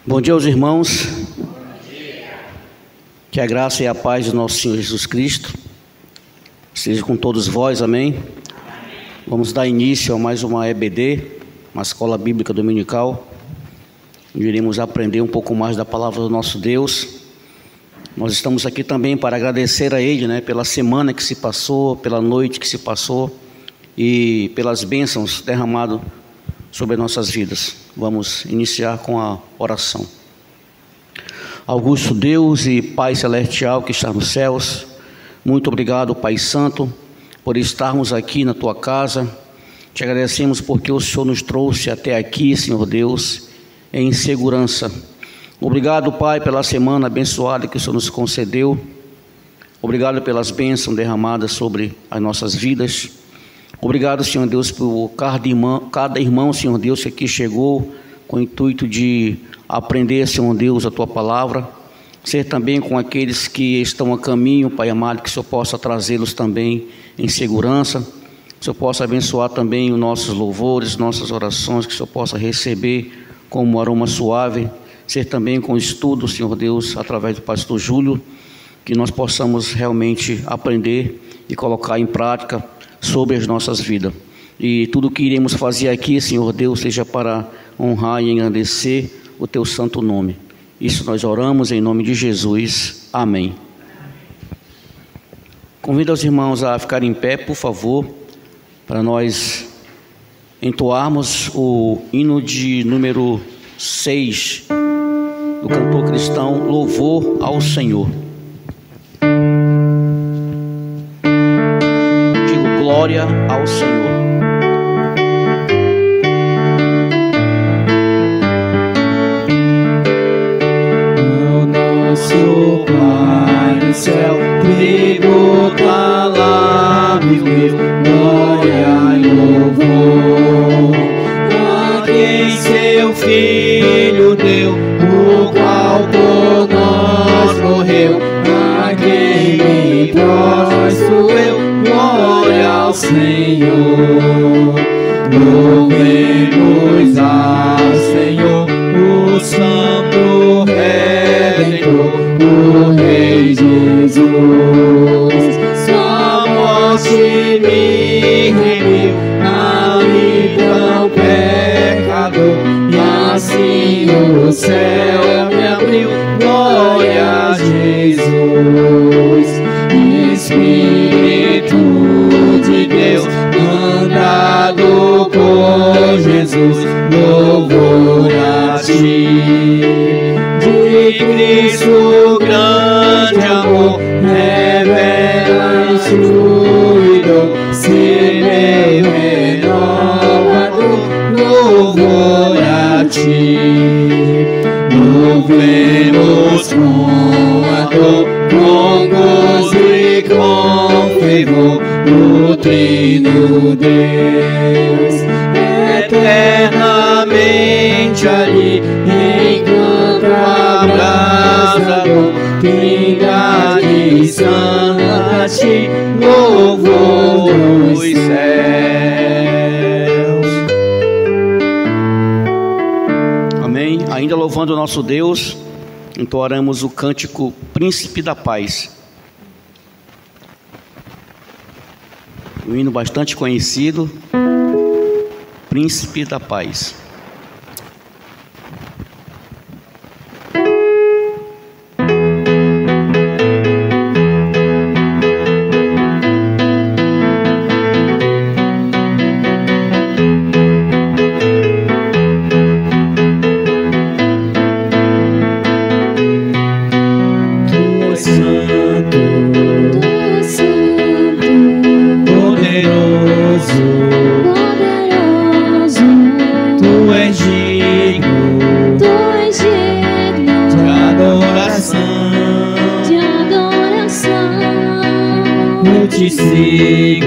Bom dia aos irmãos. Que a graça e a paz do nosso Senhor Jesus Cristo seja com todos vós, amém? Vamos dar início a mais uma EBD, uma escola bíblica dominical, onde iremos aprender um pouco mais da palavra do nosso Deus. Nós estamos aqui também para agradecer a Ele, pela semana que se passou, pela noite que se passou e pelas bênçãos derramadas sobre nossas vidas. Vamos iniciar com a oração. Augusto Deus e Pai Celestial que está nos céus, muito obrigado, Pai Santo, por estarmos aqui na Tua casa. Te agradecemos porque o Senhor nos trouxe até aqui, Senhor Deus, em segurança. Obrigado, Pai, pela semana abençoada que o Senhor nos concedeu. Obrigado pelas bênçãos derramadas sobre as nossas vidas. Obrigado, Senhor Deus, por cada irmão, Senhor Deus, que aqui chegou com o intuito de aprender, Senhor Deus, a Tua palavra. Ser também com aqueles que estão a caminho, Pai amado, que o Senhor possa trazê-los também em segurança. Que o Senhor possa abençoar também os nossos louvores, nossas orações, que o Senhor possa receber como um aroma suave. Ser também com o estudo, Senhor Deus, através do pastor Júlio, que nós possamos realmente aprender e colocar em prática sobre as nossas vidas. E tudo que iremos fazer aqui, Senhor Deus, seja para honrar e engrandecer o Teu santo nome. Isso nós oramos em nome de Jesus. Amém. Convido os irmãos a ficarem em pé, por favor, para nós entoarmos o hino de número 6 do cantor cristão Louvor ao Senhor. Glória ao Senhor. O nosso Pai do céu tributa lábios meus, glória e louvor a quem seu Filho deu, o qual por nós morreu, a quem me prostro eu. Glória ao Senhor, louvemos ao Senhor, o Santo Redentor, o Rei Jesus. Sua morte me remiu, então pecador, e assim o céu me abriu. Glória a Jesus, Espírito de Deus, andado por Jesus, louvor a Ti. De Cristo grande amor, revela instruidor, ser meu renovador, louvor a Ti. Louvemos com a dor, com gozo e com fervor, o Trino Deus, eternamente ali, enquanto abrasador, trindade e santa a Ti, louvor dos céus. Amém. Ainda louvando o nosso Deus, entoaremos o cântico Príncipe da Paz. Um hino bastante conhecido, Príncipe da Paz. Eu te sigo,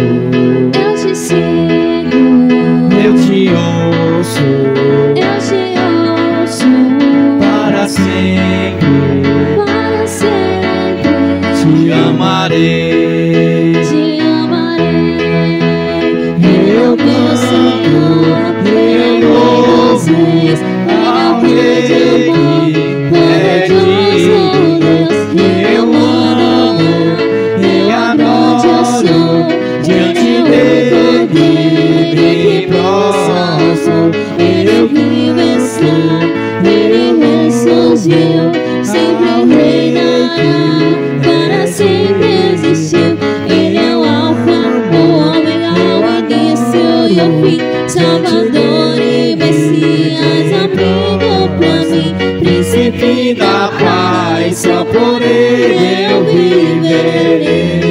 eu te ouço, para sempre, te amarei, eu canto, eu louvo ao Rei Príncipe da paz, só por ele eu viverei.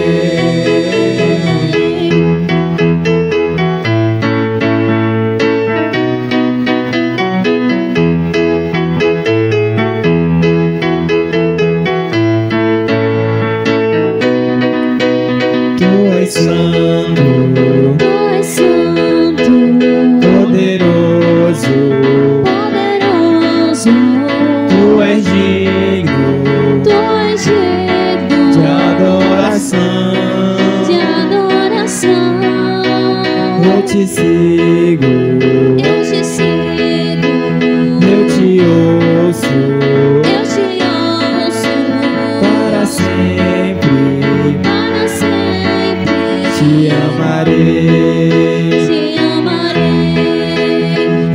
Tu és santo, poderoso, tu és digno de adoração. Eu te sigo, eu te ouço, para sempre te amarei.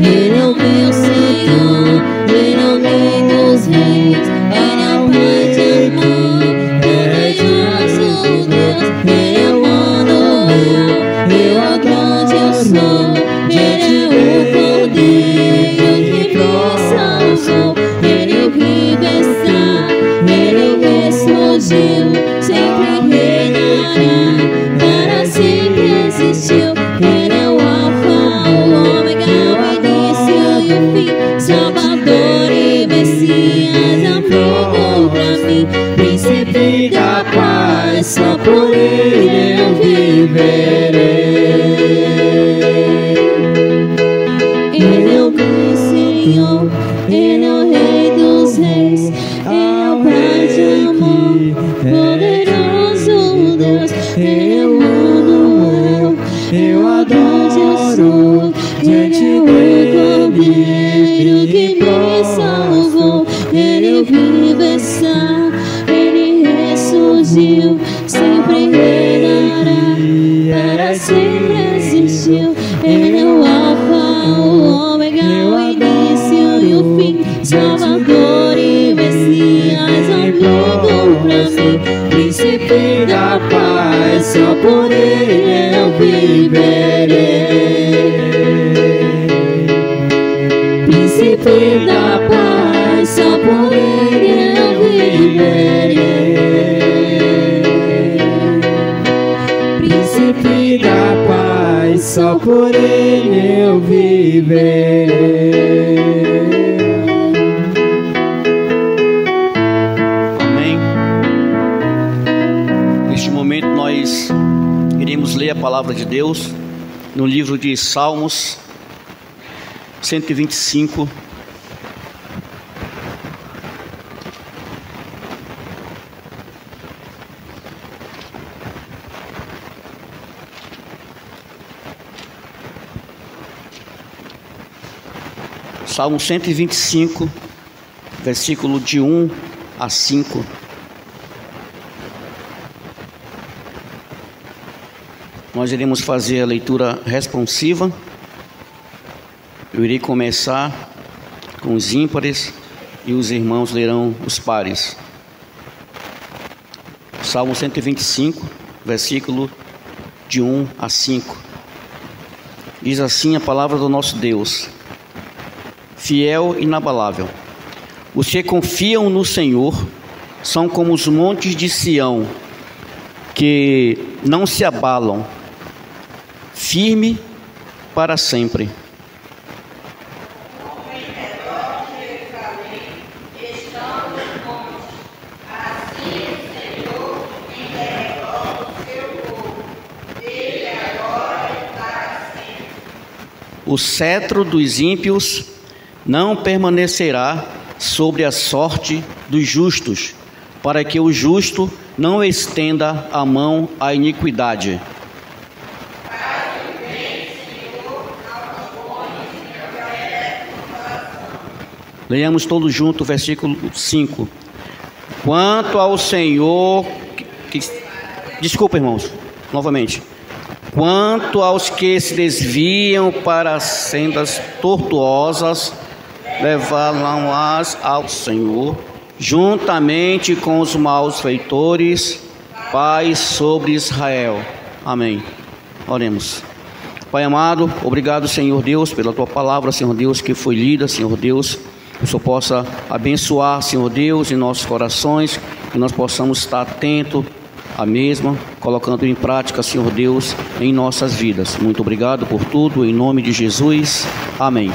Ele é o meu Senhor, Ele é o Rei dos Reis, Ele é o Pai de amor, poderoso Deus. Ele é o Manuel, eu adoro, eu sou. Ele é o Cordeiro que me salvou. Ele vive está, Ele ressurgiu, sempre reinará, para sempre existiu. Ele é o Alfa, o Ômega, o início e o fim, Salvador e Messias, amigo pra mim. Príncipe da paz, só por ele eu viverei. Ele é o meu Senhor, Ele é o Rei dos Reis, Ele é o Pai de amor, poderoso Deus. Ele é o Manuel, Eu adoro diante dele que me salvou. Ele vive está, Ele ressurgiu, sempre reinará, para sempre existiu. Ele é o Alfa, o Ômega, o início e o fim, Salvador e Messias, amigo pra mim. Príncipe da paz, só por ele eu viverei. Príncipe da paz, só por ele eu viverei. Príncipe da paz, só por ele eu viverei. Amém. Neste momento nós iremos ler a palavra de Deus no livro de Salmos 125. Salmo 125, versículo de 1 a 5. Nós iremos fazer a leitura responsiva. Eu irei começar com os ímpares e os irmãos lerão os pares. Salmo 125, versículo de 1 a 5. Diz assim a palavra do nosso Deus: fiel e inabalável. Os que confiam no Senhor são como os montes de Sião, que não se abalam, firme para sempre. O cetro dos ímpios não permanecerá sobre a sorte dos justos, para que o justo não estenda a mão à iniquidade. Leiamos todos juntos o versículo 5. Quanto ao Senhor... Desculpa, irmãos, novamente. Quanto aos que se desviam para sendas tortuosas, levá-las ao Senhor, juntamente com os malfeitores, paz sobre Israel. Amém. Oremos. Pai amado, obrigado, Senhor Deus, pela Tua palavra, Senhor Deus, que foi lida, Senhor Deus. que o Senhor possa abençoar, Senhor Deus, em nossos corações, que nós possamos estar atentos à mesma, colocando em prática, Senhor Deus, em nossas vidas. Muito obrigado por tudo, em nome de Jesus. Amém.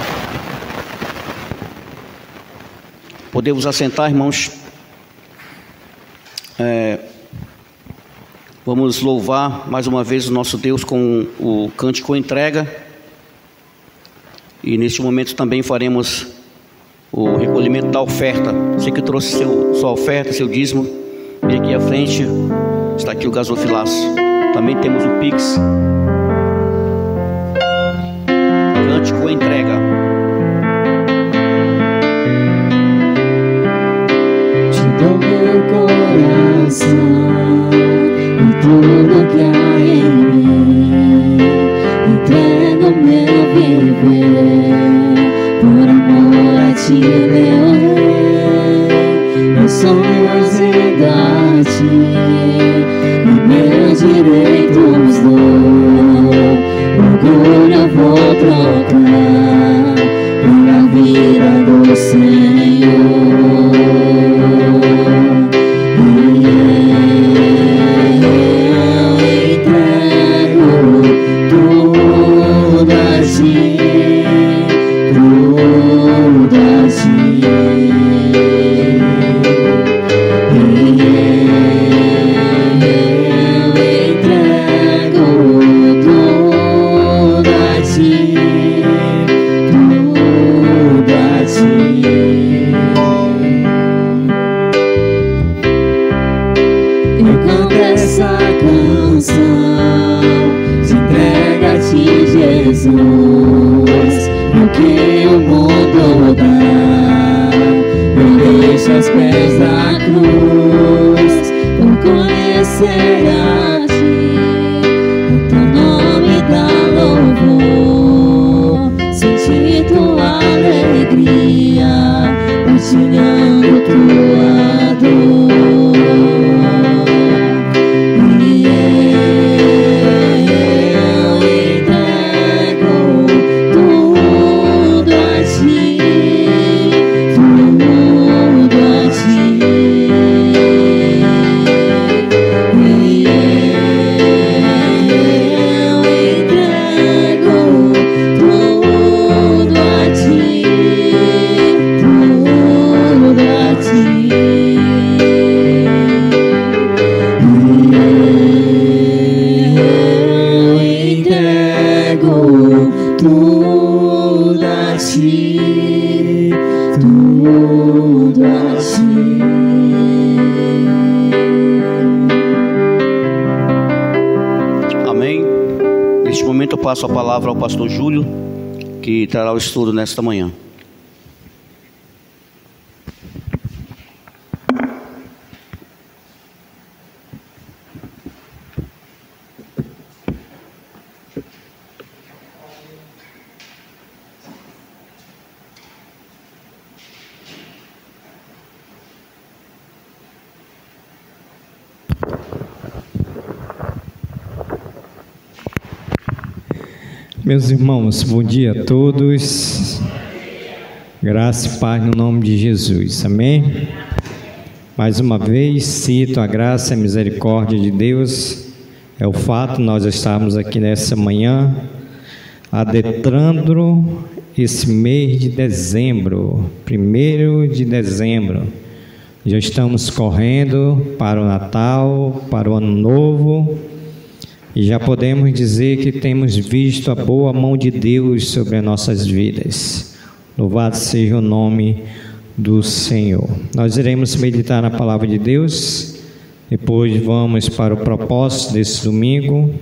Podemos assentar, irmãos. Vamos louvar mais uma vez o nosso Deus com o cântico entrega. E neste momento também faremos o recolhimento da oferta. Você que trouxe sua oferta, seu dízimo, vem aqui à frente. Está aqui o gasofilaço. Também temos o Pix. Cântico entrega. Te dou meu coração e tudo que há em mim. Entrego meu viver por amor a ti, meu rei. Meus sonhos e dar-te meus direitos dou, orgulho eu vou trocar pela vida do Senhor. E eu entrego tudo a ti, tudo a ti. Que o mundo dá, eu deixo aos pés da cruz, por conhecer a ti, o teu nome dá louvor, sentir tua alegria, partilhando tua dor. Passo a palavra ao pastor Júlio, que trará o estudo nesta manhã. Meus irmãos, bom dia a todos. Graça e paz no nome de Jesus. Amém? Mais uma vez, cito a graça e a misericórdia de Deus. É o fato de nós estarmos aqui nessa manhã, adentrando esse mês de dezembro, 1º de dezembro. Já estamos correndo para o Natal, para o Ano Novo. E já podemos dizer que temos visto a boa mão de Deus sobre as nossas vidas. Louvado seja o nome do Senhor. Nós iremos meditar na palavra de Deus. Depois vamos para o propósito desse domingo,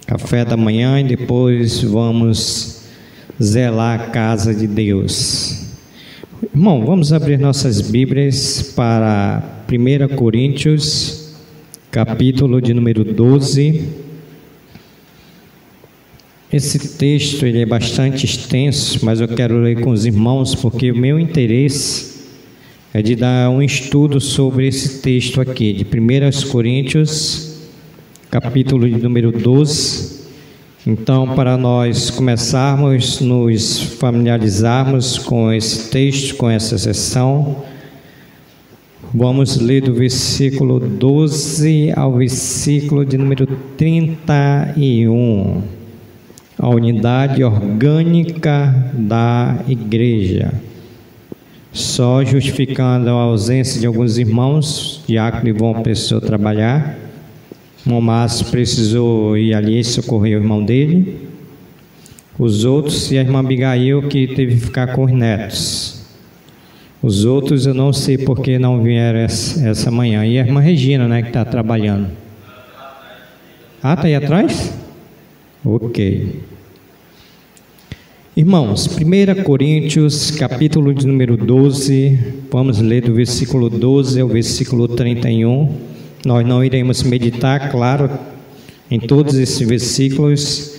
café da manhã, e depois vamos zelar a casa de Deus. Irmão, vamos abrir nossas Bíblias para 1 Coríntios, capítulo de número 12. Esse texto ele é bastante extenso, mas eu quero ler com os irmãos porque o meu interesse é de dar um estudo sobre esse texto aqui, de 1 Coríntios, capítulo de número 12, Então, para nós começarmos, nos familiarizarmos com esse texto, com essa sessão, vamos ler do versículo 12 ao versículo de número 31, a unidade orgânica da igreja. Só justificando a ausência de alguns irmãos, Diácono Ivon precisou trabalhar, o Márcio precisou ir ali socorrer o irmão dele, os outros, e a irmã Abigail que teve que ficar com os netos. Os outros eu não sei porque não vieram essa manhã. E a irmã Regina, né, que está trabalhando. Ah, está aí atrás? Ok. Irmãos, 1 Coríntios, capítulo de número 12, vamos ler do versículo 12 ao versículo 31. Nós não iremos meditar, claro, em todos esses versículos,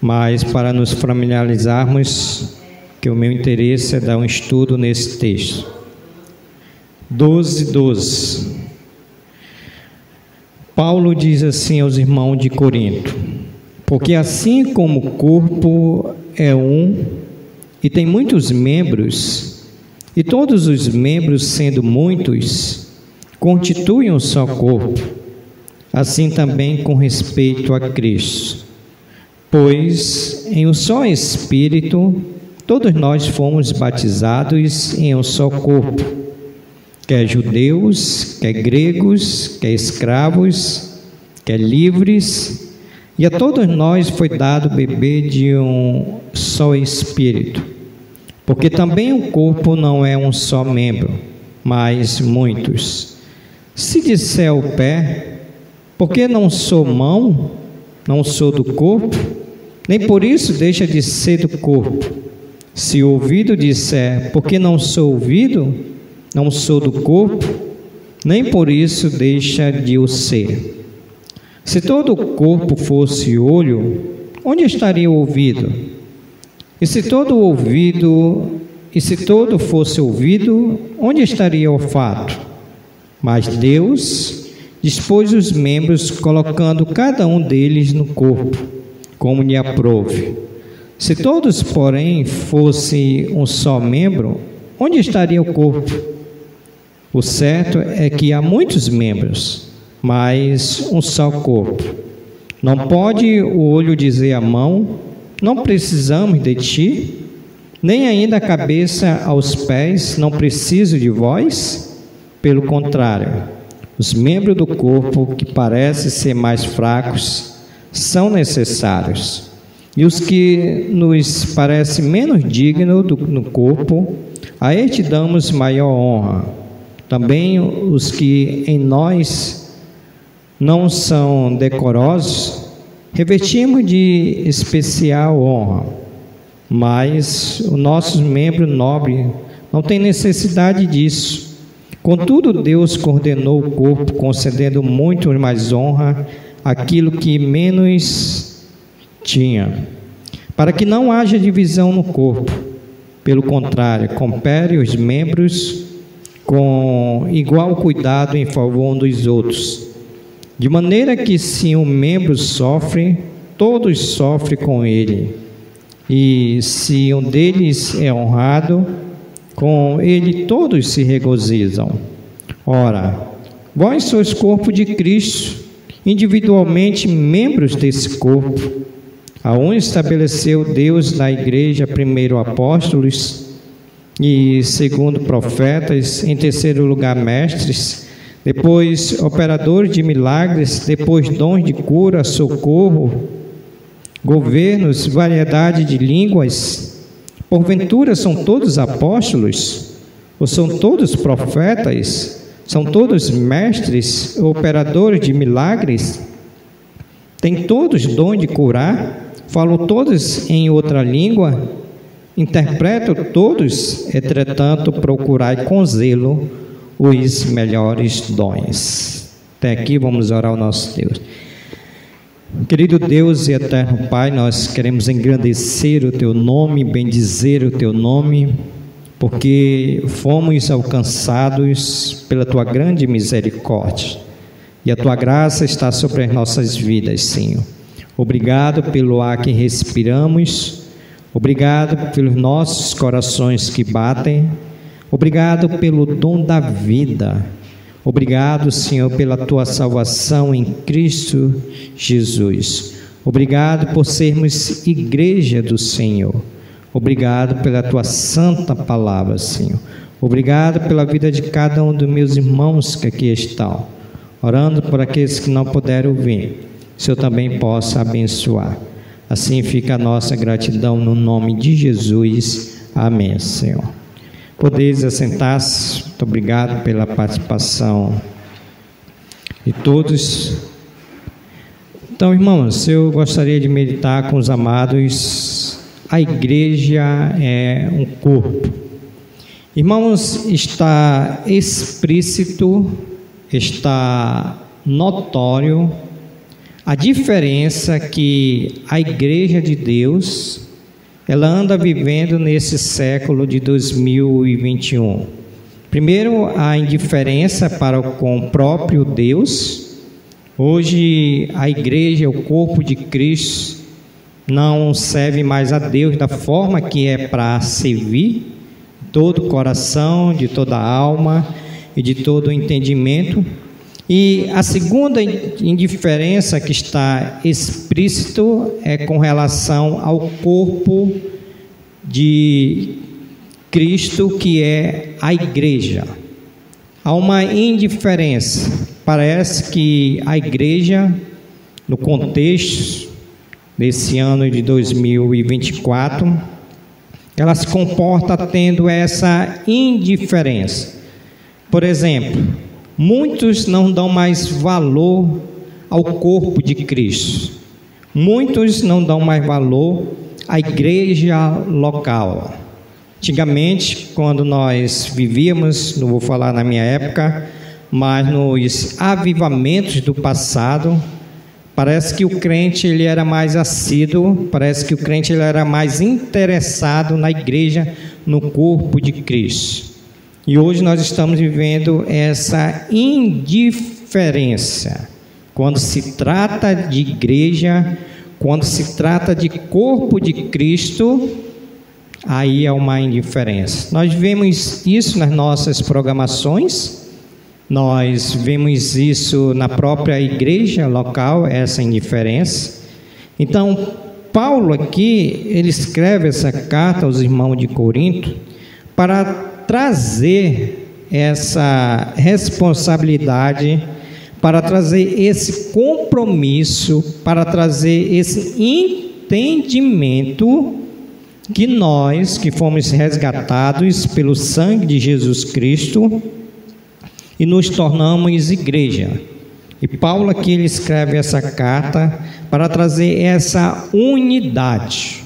mas para nos familiarizarmos, que o meu interesse é dar um estudo nesse texto. 12. Paulo diz assim aos irmãos de Corinto: porque assim como o corpo é um e tem muitos membros, e todos os membros, sendo muitos, constituem um só corpo, assim também com respeito a Cristo. Pois em um só Espírito todos nós fomos batizados em um só corpo, quer judeus, quer gregos, quer escravos, quer livres, e a todos nós foi dado beber de um só Espírito, porque também o corpo não é um só membro, mas muitos. Se disser o pé, porque não sou mão, não sou do corpo, nem por isso deixa de ser do corpo. Se o ouvido disser, porque não sou ouvido, não sou do corpo, nem por isso deixa de o ser. Se todo o corpo fosse olho, onde estaria o ouvido? E se todo fosse ouvido, onde estaria o olfato? Mas Deus dispôs os membros, colocando cada um deles no corpo, como lhe aprouve. Se todos, porém, fossem um só membro, onde estaria o corpo? O certo é que há muitos membros, mas um só corpo. Não pode o olho dizer à mão: não precisamos de ti, nem ainda a cabeça aos pés: não preciso de vós. Pelo contrário, os membros do corpo que parecem ser mais fracos são necessários, e os que nos parecem menos dignos no corpo, a este damos maior honra. Também os que em nós não são decorosos, revestimos de especial honra, mas o nosso membro nobre não tem necessidade disso. Contudo, Deus coordenou o corpo, concedendo muito mais honra àquilo que menos tinha, para que não haja divisão no corpo. Pelo contrário, compere os membros com igual cuidado em favor um dos outros, de maneira que se um membro sofre, todos sofrem com ele, e se um deles é honrado, com ele todos se regozijam. Ora, vós sois corpo de Cristo, individualmente membros desse corpo. A um estabeleceu Deus na igreja, primeiro apóstolos, e segundo profetas, em terceiro lugar mestres, depois operadores de milagres, depois dons de cura, socorro, governos, variedade de línguas. Porventura são todos apóstolos? Ou são todos profetas? São todos mestres, operadores de milagres? Têm todos dom de curar? Falam todos em outra língua? Interpretam todos? Entretanto, procurai com zelo os melhores dons. Até aqui vamos orar ao nosso Deus. Querido Deus e eterno Pai, nós queremos engrandecer o Teu nome, bendizer o Teu nome, porque fomos alcançados pela Tua grande misericórdia, e a Tua graça está sobre as nossas vidas, Senhor. Obrigado pelo ar que respiramos. Obrigado pelos nossos corações que batem. Obrigado pelo dom da vida. Obrigado, Senhor, pela tua salvação em Cristo Jesus. Obrigado por sermos igreja do Senhor. Obrigado pela tua santa palavra, Senhor. Obrigado pela vida de cada um dos meus irmãos que aqui estão. Orando por aqueles que não puderam vir. Que o Senhor também possa abençoar. Assim fica a nossa gratidão no nome de Jesus. Amém, Senhor. Podeis assentar-se. Muito obrigado pela participação de todos. Então, irmãos, eu gostaria de meditar com os amados. A igreja é um corpo. Irmãos, está explícito, está notório a diferença que a igreja de Deus, ela anda vivendo nesse século de 2021. Primeiro, a indiferença para com o próprio Deus. Hoje, a igreja, o corpo de Cristo, não serve mais a Deus da forma que é para servir, de todo o coração, de toda a alma e de todo o entendimento. E a segunda indiferença que está explícito é com relação ao corpo de Cristo, que é a igreja. Há uma indiferença. Parece que a igreja, no contexto desse ano de 2024, ela se comporta tendo essa indiferença. Por exemplo, muitos não dão mais valor ao corpo de Cristo. Muitos não dão mais valor à igreja local. Antigamente, quando nós vivíamos, não vou falar na minha época, mas nos avivamentos do passado, parece que o crente ele era mais assíduo, parece que o crente ele era mais interessado na igreja, no corpo de Cristo. E hoje nós estamos vivendo essa indiferença. Quando se trata de igreja, quando se trata de corpo de Cristo, aí é uma indiferença. Nós vemos isso nas nossas programações, nós vemos isso na própria igreja local, essa indiferença. Então, Paulo aqui, ele escreve essa carta aos irmãos de Corinto para trazer essa responsabilidade, para trazer esse compromisso, para trazer esse entendimento que nós, que fomos resgatados pelo sangue de Jesus Cristo e nos tornamos igreja. E Paulo aqui ele escreve essa carta para trazer essa unidade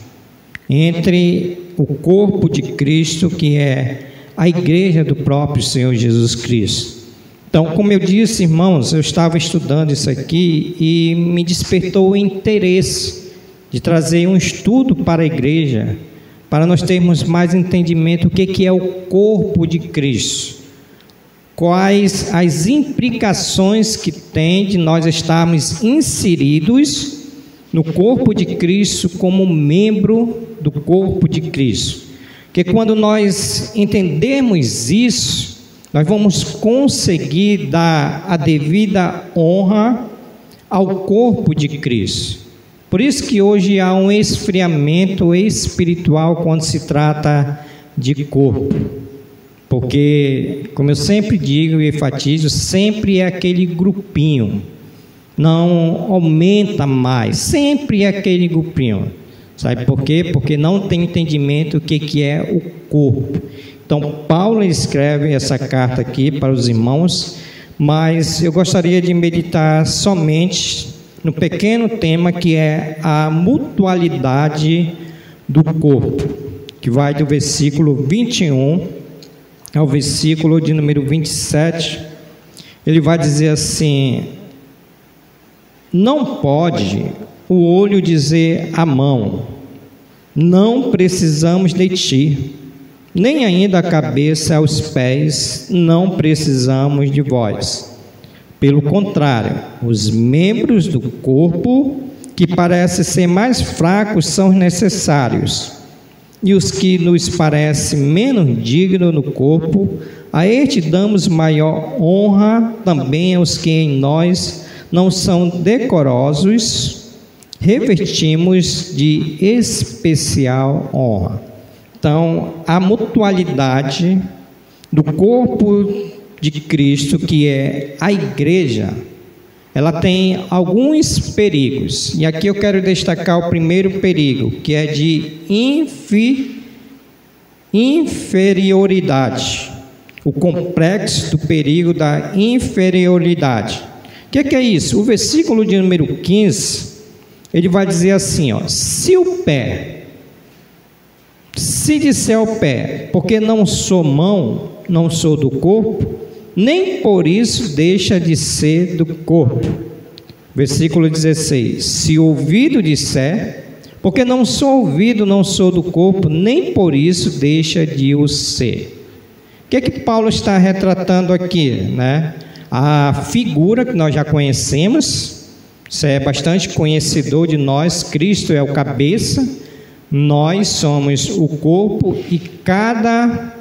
entre o corpo de Cristo, que é a igreja do próprio Senhor Jesus Cristo. Então, como eu disse, irmãos, eu estava estudando isso aqui e me despertou o interesse de trazer um estudo para a igreja, para nós termos mais entendimento do que é o corpo de Cristo, quais as implicações que tem de nós estarmos inseridos no corpo de Cristo como membro do corpo de Cristo. Porque quando nós entendermos isso, nós vamos conseguir dar a devida honra ao corpo de Cristo. Por isso que hoje há um esfriamento espiritual quando se trata de corpo. Porque, como eu sempre digo e enfatizo, sempre é aquele grupinho. Não aumenta mais, sempre é aquele grupinho. Sabe por quê? Porque não tem entendimento do que é o corpo. Então, Paulo escreve essa carta aqui para os irmãos, mas eu gostaria de meditar somente no pequeno tema que é a mutualidade do corpo, que vai do versículo 21 ao versículo de número 27. Ele vai dizer assim: não pode o olho dizer à mão, não precisamos de ti, nem ainda a cabeça aos pés, não precisamos de vós. Pelo contrário, os membros do corpo que parecem ser mais fracos são necessários, e os que nos parecem menos dignos no corpo, a este damos maior honra, também aos que em nós não são decorosos, revestimos de especial honra. Então, a mutualidade do corpo de Cristo, que é a igreja, ela tem alguns perigos. E aqui eu quero destacar o primeiro perigo, que é de inferioridade. O complexo do perigo da inferioridade. O que é isso? O versículo de número 15, ele vai dizer assim, ó: se disser ao pé, porque não sou mão, não sou do corpo, nem por isso deixa de ser do corpo. Versículo 16: se o ouvido disser, porque não sou ouvido, não sou do corpo, nem por isso deixa de o ser. O que é que Paulo está retratando aqui, né? A figura que nós já conhecemos, você é bastante conhecedor de nós, Cristo é o cabeça, nós somos o corpo e cada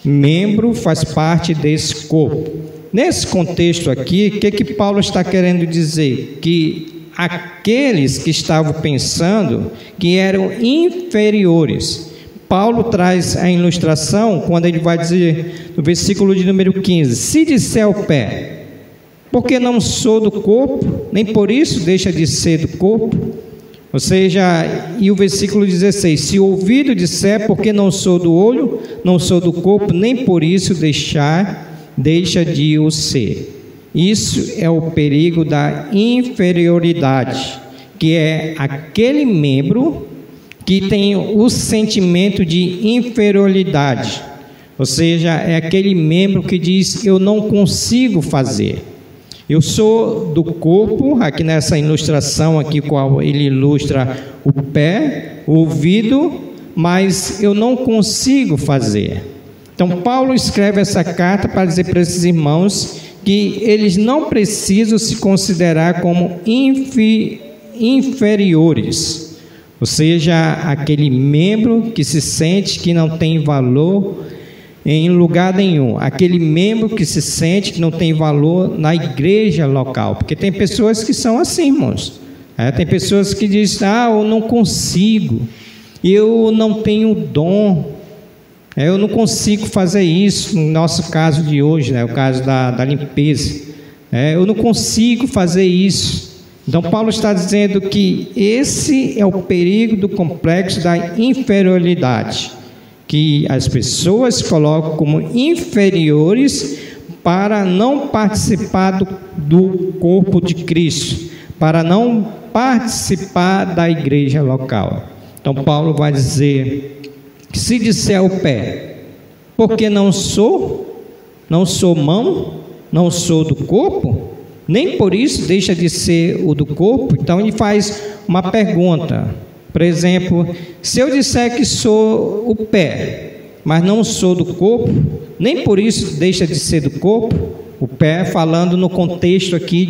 membro faz parte desse corpo. Nesse contexto aqui, o que Paulo está querendo dizer? Que aqueles que estavam pensando que eram inferiores, Paulo traz a ilustração quando ele vai dizer no versículo de número 15: se disser ao pé, porque não sou do corpo, nem por isso deixa de ser do corpo. Ou seja, e o versículo 16: se o ouvido disser, porque não sou do olho, não sou do corpo, nem por isso deixa de o ser. Isso é o perigo da inferioridade, que é aquele membro que tem o sentimento de inferioridade. Ou seja, é aquele membro que diz: eu não consigo fazer. Eu sou do corpo, aqui nessa ilustração aqui, qual ele ilustra o pé, o ouvido, mas eu não consigo fazer. Então, Paulo escreve essa carta para dizer para esses irmãos que eles não precisam se considerar como inferiores. Ou seja, aquele membro que se sente que não tem valor em lugar nenhum, aquele membro que se sente que não tem valor na igreja local, porque tem pessoas que são assim, irmãos. Tem pessoas que dizem: eu não consigo, eu não tenho dom, eu não consigo fazer isso. No nosso caso de hoje, o caso da limpeza, eu não consigo fazer isso. Então Paulo está dizendo que esse é o perigo do complexo da inferioridade, que as pessoas colocam como inferiores para não participar do corpo de Cristo, para não participar da igreja local. Então Paulo vai dizer que se disser ao pé, porque não sou mão, não sou do corpo, nem por isso deixa de ser o do corpo. Então ele faz uma pergunta. Por exemplo, se eu disser que sou o pé, mas não sou do corpo, nem por isso deixa de ser do corpo. O pé falando no contexto aqui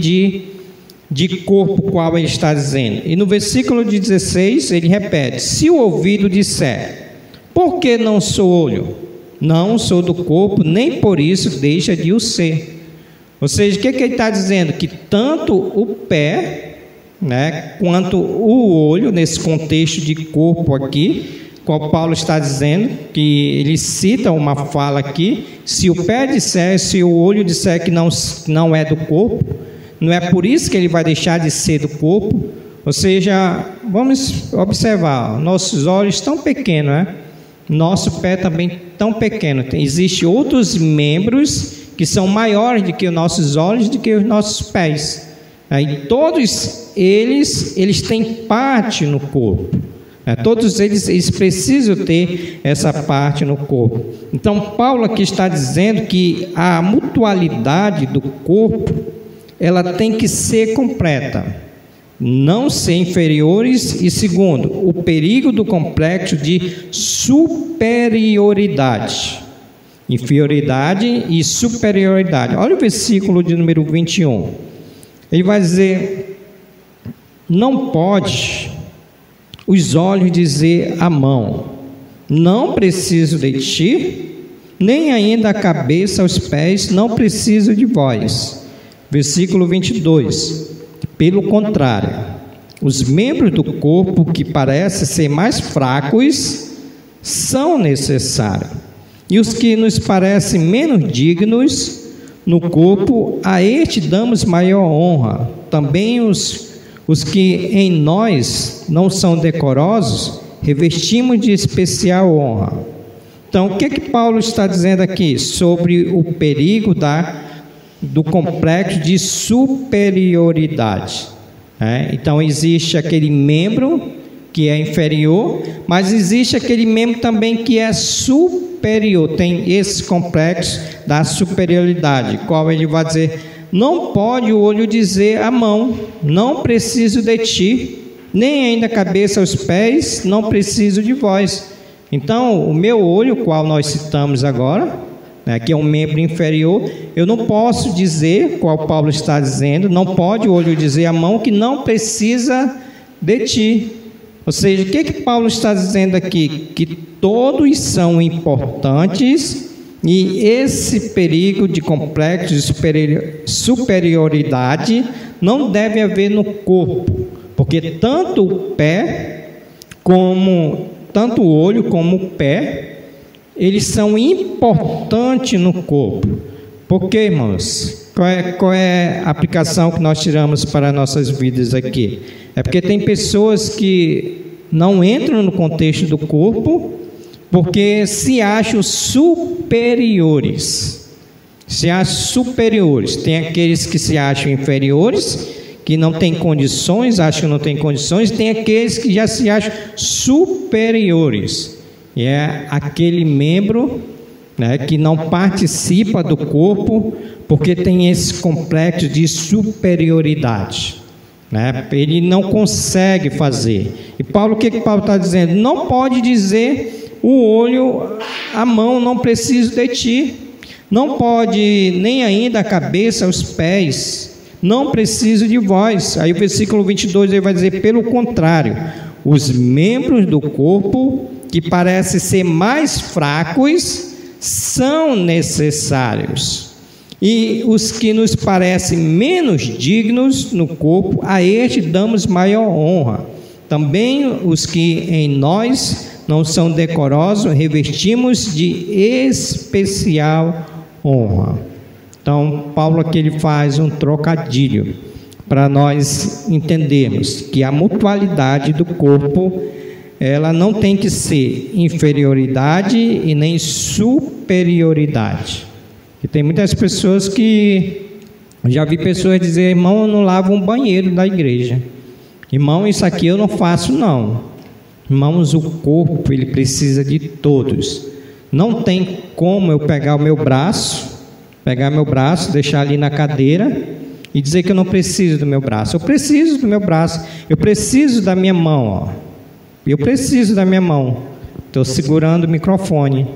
de corpo, qual ele está dizendo. E no versículo 16 ele repete: se o ouvido disser, por que não sou olho? Não sou do corpo, nem por isso deixa de o ser. Ou seja, o que ele está dizendo? Que tanto o pé, quanto o olho, nesse contexto de corpo aqui, qual Paulo está dizendo, que ele cita uma fala aqui: se o pé disser, se o olho disser que não é do corpo, não é por isso que ele vai deixar de ser do corpo. Ou seja, vamos observar, nossos olhos tão pequenos, nosso pé também tão pequeno. Existem outros membros que são maiores do que os nossos olhos, do que os nossos pés. E todos eles têm parte no corpo. Todos eles precisam ter essa parte no corpo. Então Paulo aqui está dizendo que a mutualidade do corpo, ela tem que ser completa, não ser inferiores. E segundo, o perigo do complexo de superioridade, inferioridade e superioridade. Olha o versículo de número 21. Ele vai dizer: não pode os olhos dizer à mão: não preciso de ti, nem ainda a cabeça aos pés: não preciso de vós. Versículo 22. Pelo contrário, os membros do corpo que parecem ser mais fracos são necessários, e os que nos parecem menos dignos no corpo, a este damos maior honra. Também os que em nós não são decorosos, revestimos de especial honra. Então, o que Paulo está dizendo aqui sobre o perigo do complexo de superioridade? Então, existe aquele membro que é inferior, mas existe aquele membro também que é superior. Tem esse complexo da superioridade, qual ele vai dizer: não pode o olho dizer à mão: não preciso de ti, nem ainda a cabeça aos pés: não preciso de vós. Então, o meu olho, qual nós citamos agora, que é um membro inferior, eu não posso dizer, qual Paulo está dizendo, não pode o olho dizer à mão que não precisa de ti. Ou seja, o que Paulo está dizendo aqui? Que todos são importantes, e esse perigo de complexo de superioridade não deve haver no corpo, porque tanto o olho como o pé, eles são importantes no corpo. Por quê, irmãos? Qual é a aplicação que nós tiramos para nossas vidas aqui? É porque tem pessoas que não entram no contexto do corpo porque se acham superiores. Se acham superiores. Tem aqueles que se acham inferiores, que não têm condições, acham que não têm condições. Tem aqueles que já se acham superiores. E é aquele membro, que não participa do corpo porque tem esse complexo de superioridade. Ele não consegue fazer. E Paulo, o que Paulo está dizendo? Não pode dizer o olho à mão: não preciso de ti. Não pode nem ainda a cabeça aos pés: não preciso de vós. Aí o versículo 22 ele vai dizer: pelo contrário, os membros do corpo que parecem ser mais fracos são necessários, e os que nos parecem menos dignos no corpo, a este damos maior honra. Também os que em nós não são decorosos, revestimos de especial honra. Então, Paulo aqui ele faz um trocadilho para nós entendermos que a mutualidade do corpo, ela não tem que ser inferioridade e nem superioridade. E tem muitas pessoas que... já vi pessoas dizer: irmão, eu não lavo um banheiro da igreja. Irmão, isso aqui eu não faço não. Irmãos, o corpo, ele precisa de todos. Não tem como eu pegar meu braço, deixar ali na cadeira e dizer que eu não preciso do meu braço. Eu preciso do meu braço, eu preciso da minha mão, eu preciso da minha mão. Estou segurando o microfone.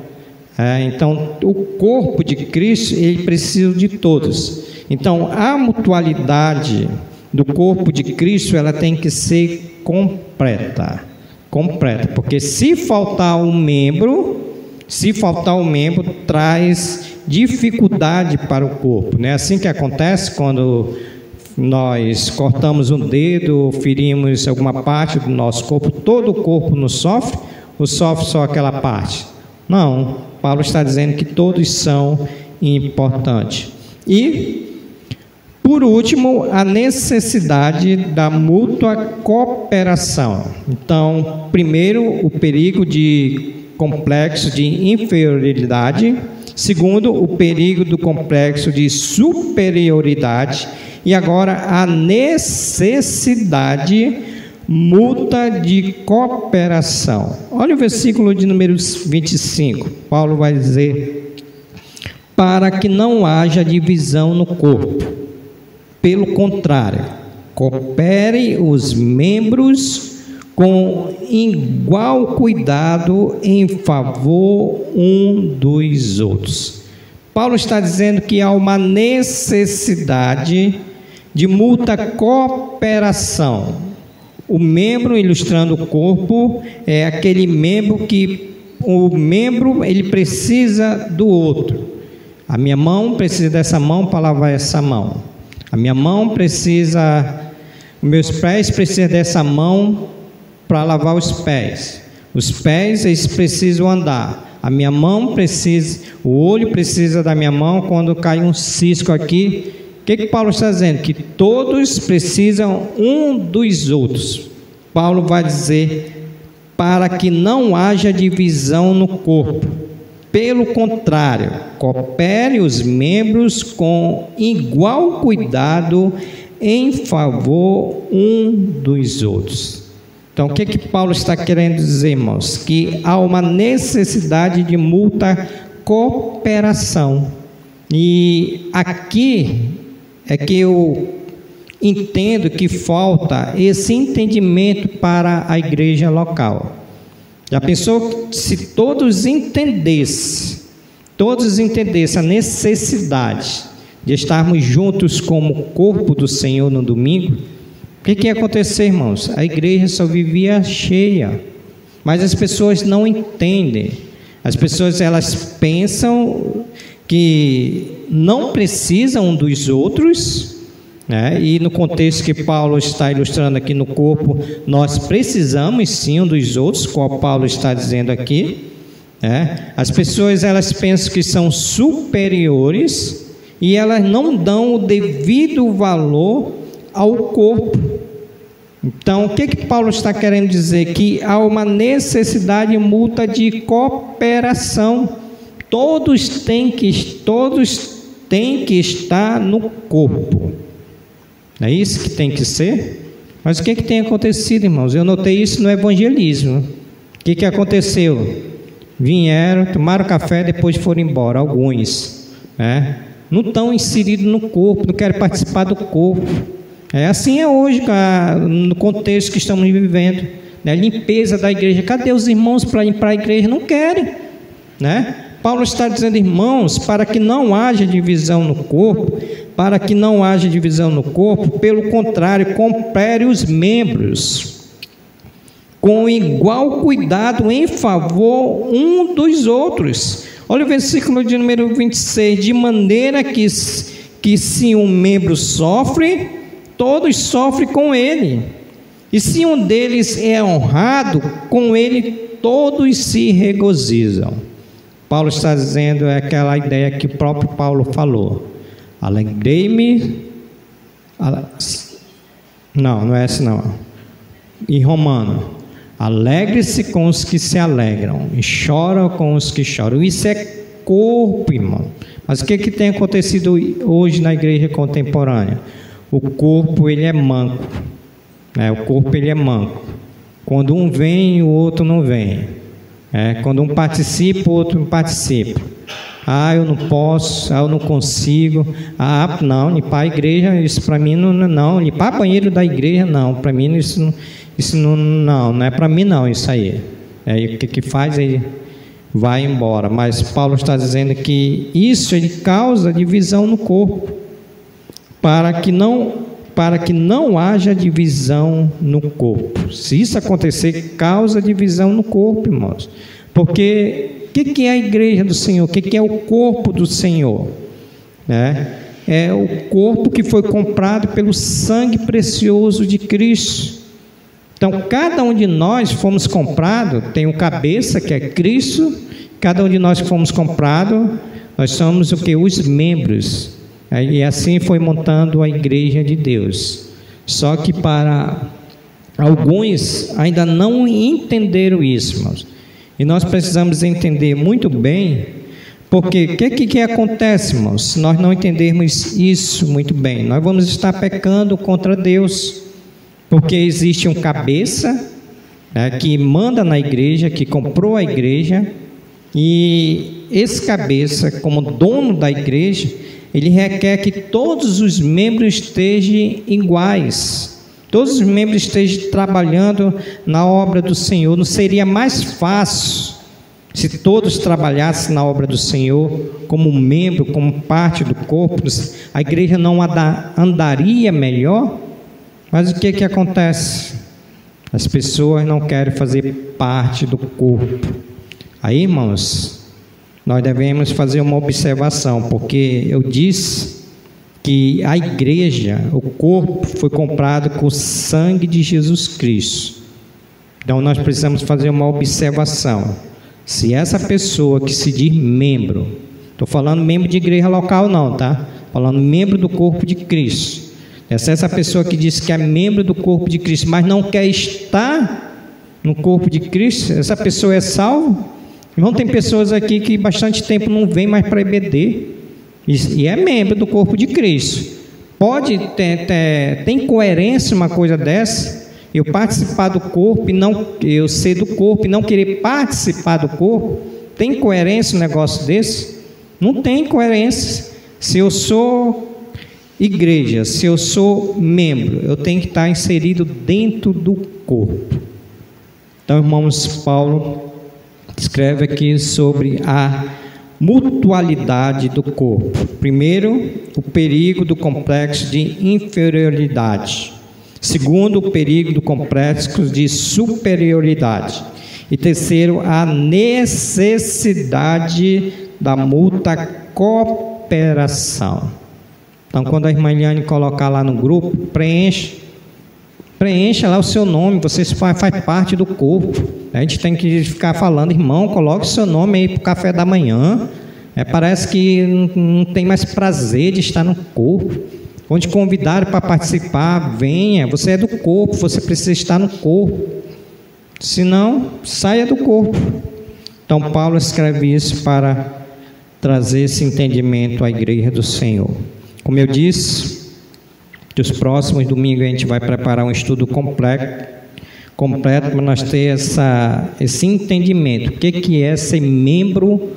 Então, o corpo de Cristo, ele precisa de todos. Então, a mutualidade do corpo de Cristo, ela tem que ser completa, porque se faltar um membro, traz dificuldade para o corpo. Não é assim que acontece quando nós cortamos um dedo, ferimos alguma parte do nosso corpo, todo o corpo não sofre, ou sofre só aquela parte? Não, Paulo está dizendo que todos são importantes. E, por último, a necessidade da mútua cooperação. Então, primeiro, o perigo de complexo de inferioridade. Segundo, o perigo do complexo de superioridade. E agora, a necessidade mútua de cooperação. Olha o versículo de número 25. Paulo vai dizer: para que não haja divisão no corpo. Pelo contrário, coopere os membros com igual cuidado em favor um dos outros. Paulo está dizendo que há uma necessidade de mútua cooperação. O membro, ilustrando o corpo, é aquele membro que o membro ele precisa do outro. A minha mão precisa dessa mão para lavar essa mão. A minha mão precisa, os meus pés precisam dessa mão para lavar os pés. Os pés eles precisam andar. A minha mão precisa, o olho precisa da minha mão quando cai um cisco aqui. O que Paulo está dizendo? Que todos precisam um dos outros. Paulo vai dizer, para que não haja divisão no corpo. Pelo contrário, coopere os membros com igual cuidado em favor um dos outros. Então, o que Paulo está querendo dizer, irmãos? Que há uma necessidade de muita cooperação. E aqui é que eu entendo que falta esse entendimento para a igreja local. Já pensou se todos entendessem a necessidade de estarmos juntos como corpo do Senhor no domingo? O que ia acontecer, irmãos? A igreja só vivia cheia, mas as pessoas não entendem. As pessoas elas pensam que não precisam um dos outros, né? E no contexto que Paulo está ilustrando aqui no corpo, nós precisamos sim um dos outros, como Paulo está dizendo aqui, né? As pessoas elas pensam que são superiores e elas não dão o devido valor ao corpo. Então, o que Paulo está querendo dizer? Que há uma necessidade mútua de cooperação. Todos têm que estar no corpo. É isso que tem que ser? Mas o que tem acontecido, irmãos? Eu notei isso no evangelismo. O que aconteceu? Vieram, tomaram café, depois foram embora, alguns, né? Não estão inseridos no corpo, não querem participar do corpo. Assim é hoje, no contexto que estamos vivendo, né? Limpeza da igreja. Cadê os irmãos para limpar a igreja? Não querem, né? Paulo está dizendo, irmãos, para que não haja divisão no corpo, pelo contrário, coopere os membros com igual cuidado em favor um dos outros. Olha o versículo de número 26, de maneira que se um membro sofre, todos sofrem com ele, e se um deles é honrado, com ele todos se regozijam. Paulo está dizendo aquela ideia que o próprio Paulo falou. Alegrei-me. Não é essa não. Em Romano. Alegre-se com os que se alegram e chora com os que choram. Isso é corpo, irmão. Mas o que tem acontecido hoje na igreja contemporânea? O corpo ele é manco, né? O corpo ele é manco. Quando um vem, o outro não vem. Quando um participa, o outro não participa. Eu não posso, eu não consigo. Não, limpar a igreja, isso para mim não. Limpar banheiro da igreja, não. Para mim isso não é para mim não, isso aí. O que faz? Ele vai embora. Mas Paulo está dizendo que isso ele causa divisão no corpo, para que não haja divisão no corpo. Se isso acontecer, causa divisão no corpo, irmãos. Porque o que é a igreja do Senhor? O que é o corpo do Senhor? É o corpo que foi comprado pelo sangue precioso de Cristo. Então, cada um de nós fomos comprados, tem um cabeça que é Cristo, cada um de nós que fomos comprados, nós somos o que? Os membros. E assim foi montando a igreja de Deus. Só que para alguns ainda não entenderam isso, irmãos. E nós precisamos entender muito bem, porque o que acontece, irmãos? Se nós não entendermos isso muito bem, nós vamos estar pecando contra Deus. Porque existe um cabeça que manda na igreja, que comprou a igreja, e esse cabeça, como dono da igreja, ele requer que todos os membros estejam iguais, todos os membros estejam trabalhando na obra do Senhor. Não seria mais fácil se todos trabalhassem na obra do Senhor como membro, como parte do corpo? A igreja não andaria melhor? Mas o que acontece? As pessoas não querem fazer parte do corpo. Aí, irmãos, nós devemos fazer uma observação, porque eu disse que a igreja, o corpo, foi comprado com o sangue de Jesus Cristo. Então nós precisamos fazer uma observação. Se essa pessoa que se diz membro, estou falando membro de igreja local não, tá? Falando membro do corpo de Cristo. Essa pessoa que diz que é membro do corpo de Cristo, mas não quer estar no corpo de Cristo, essa pessoa é salva? Irmão, tem pessoas aqui que bastante tempo não vem mais para a EBD e é membro do corpo de Cristo. Pode tem coerência uma coisa dessa? Eu participar do corpo e não eu ser do corpo e não querer participar do corpo? Tem coerência um negócio desse? Não tem coerência. Se eu sou igreja, se eu sou membro, eu tenho que estar inserido dentro do corpo. Então, irmãos, Paulo escreve aqui sobre a mutualidade do corpo. Primeiro, o perigo do complexo de inferioridade. Segundo, o perigo do complexo de superioridade. E terceiro, a necessidade da mútua cooperação. Então, quando a irmã Eliane colocar lá no grupo, preencha lá o seu nome, você faz parte do corpo. A gente tem que ficar falando, irmão, coloque o seu nome aí para o café da manhã. Parece que não tem mais prazer de estar no corpo. Vão te convidar para participar, venha, você é do corpo, você precisa estar no corpo. Senão, saia do corpo. Então, Paulo escreve isso para trazer esse entendimento à igreja do Senhor. Como eu disse, nos próximos domingos a gente vai preparar um estudo completo para nós ter esse entendimento. O que é ser membro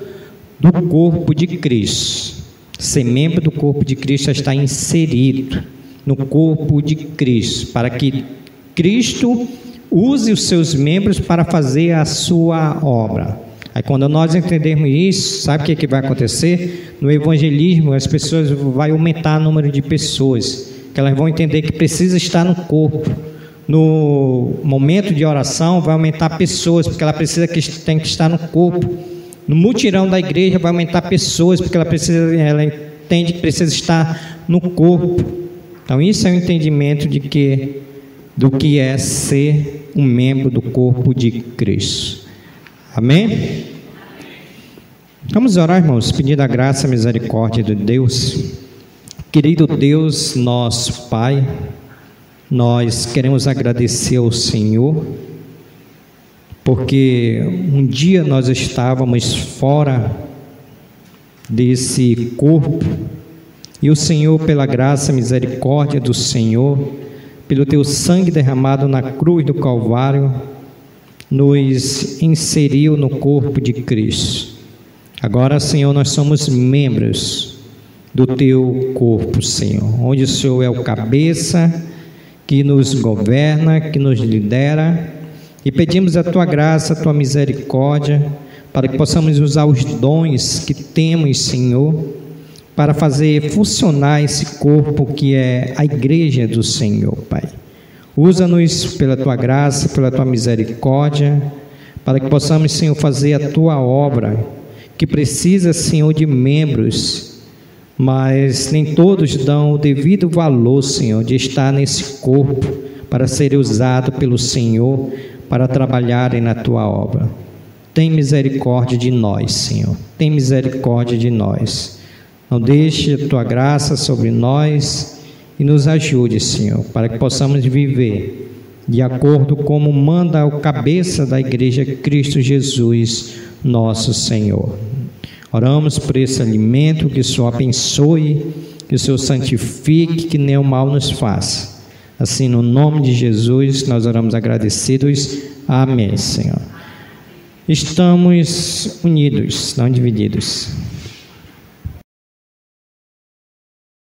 do corpo de Cristo? Ser membro do corpo de Cristo é estar inserido no corpo de Cristo, para que Cristo use os seus membros para fazer a sua obra. Aí quando nós entendermos isso, sabe o que vai acontecer? No evangelismo, as pessoas vai aumentar o número de pessoas, que elas vão entender que precisa estar no corpo. No momento de oração vai aumentar pessoas, porque ela tem que estar no corpo. No mutirão da igreja vai aumentar pessoas, porque ela entende que precisa estar no corpo. Então isso é o entendimento do que é ser um membro do corpo de Cristo. Amém? Vamos orar, irmãos, pedindo a graça e a misericórdia de Deus. Querido Deus, nosso Pai, nós queremos agradecer ao Senhor, porque um dia nós estávamos fora desse corpo, e o Senhor, pela graça e misericórdia do Senhor, pelo teu sangue derramado na cruz do Calvário, nos inseriu no corpo de Cristo. Agora, Senhor, nós somos membros do teu corpo, Senhor, onde o Senhor é o cabeça, que nos governa, que nos lidera, e pedimos a tua graça, a tua misericórdia, para que possamos usar os dons que temos, Senhor, para fazer funcionar esse corpo que é a igreja do Senhor, Pai. Usa-nos pela tua graça, pela tua misericórdia, para que possamos, Senhor, fazer a tua obra, que precisa, Senhor, de membros, mas nem todos dão o devido valor, Senhor, de estar nesse corpo, para ser usado pelo Senhor, para trabalharem na tua obra. Tem misericórdia de nós, Senhor, tem misericórdia de nós. Não deixe a tua graça sobre nós e nos ajude, Senhor, para que possamos viver de acordo como manda o cabeça da igreja, Cristo Jesus, nosso Senhor. Oramos por esse alimento, que o Senhor abençoe, que o Senhor santifique, que nenhum mal nos faça. Assim, no nome de Jesus, nós oramos agradecidos. Amém, Senhor. Estamos unidos, não divididos.